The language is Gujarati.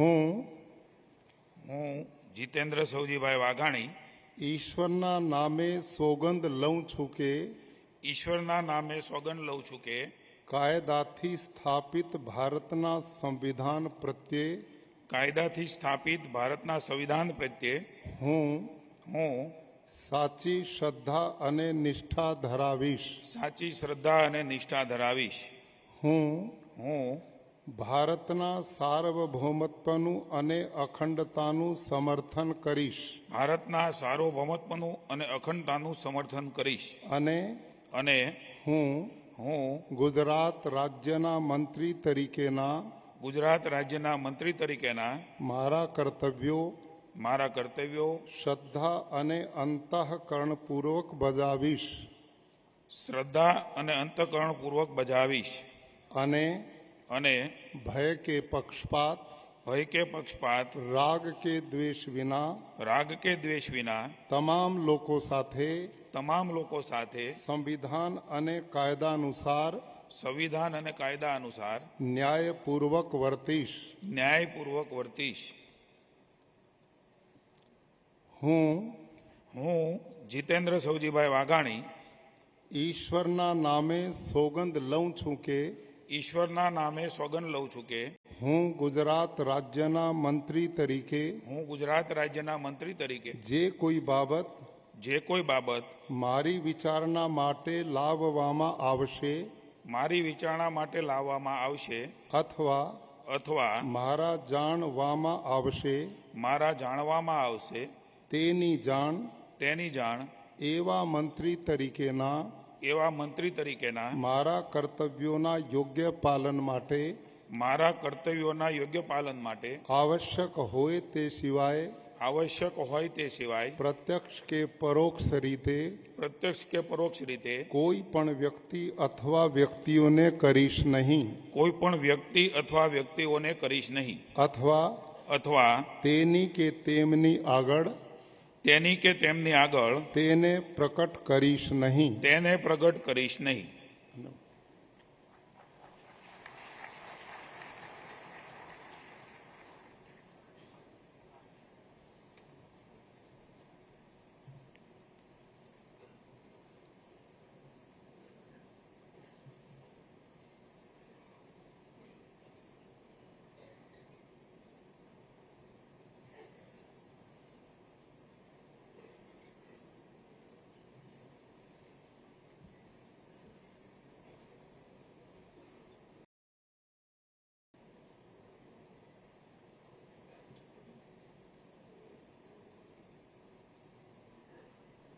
હું જીતેન્દ્ર સૌજીભાઈ વાઘાણી ઈશ્વરના નામે સોગંદ લઉં છું કે ઈશ્વરના નામે સોગંદ લઉં છું કે કાયદાથી સ્થાપિત ભારતના સંવિધાન પ્રત્યે કાયદાથી સ્થાપિત ભારતના સંવિધાન પ્રત્યે હું સાચી શ્રદ્ધા અને નિષ્ઠા ધરાવીશ. સાચી શ્રદ્ધા અને નિષ્ઠા ધરાવીશ. હું ભારતના સાર્વભૌમત્વનું અને અખંડતાનું સમર્થન કરીશ. ભારતના સાર્વભૌમત્વનું અને અખંડતાનું સમર્થન કરીશ. અને હું ગુજરાત રાજ્યના મંત્રી તરીકેના મારા કર્તવ્યો શ્રદ્ધા અને અંતઃકરણપૂર્વક બજાવીશ. અને ભય કે પક્ષપાત રાગ કે દ્વેષ વિના તમામ લોકો સાથે સંવિધાન અને કાયદા અનુસાર ન્યાયપૂર્વક વર્તીશ. હું જીતેન્દ્ર સૌજીભાઈ વાઘાણી ઈશ્વરના નામે સોગંદ લઉં છું કે હું ગુજરાત રાજ્યના મંત્રી તરીકે જે કોઈ બાબત મારી વિચારણા માટે લાવવામાં આવશે અથવા મારા જાણવામાં આવશે તેની જાણ એવા મંત્રી તરીકેના મારા કર્તવ્યોના યોગ્ય પાલન માટે આવશ્યક હોય તે સિવાય પ્રત્યક્ષ કે પરોક્ષ રીતે કોઈ પણ વ્યક્તિ અથવા વ્યક્તિઓને કરીશ નહીં. અથવા તેની કે તેમની આગળ તેને પ્રકટ કરીશ નહીં.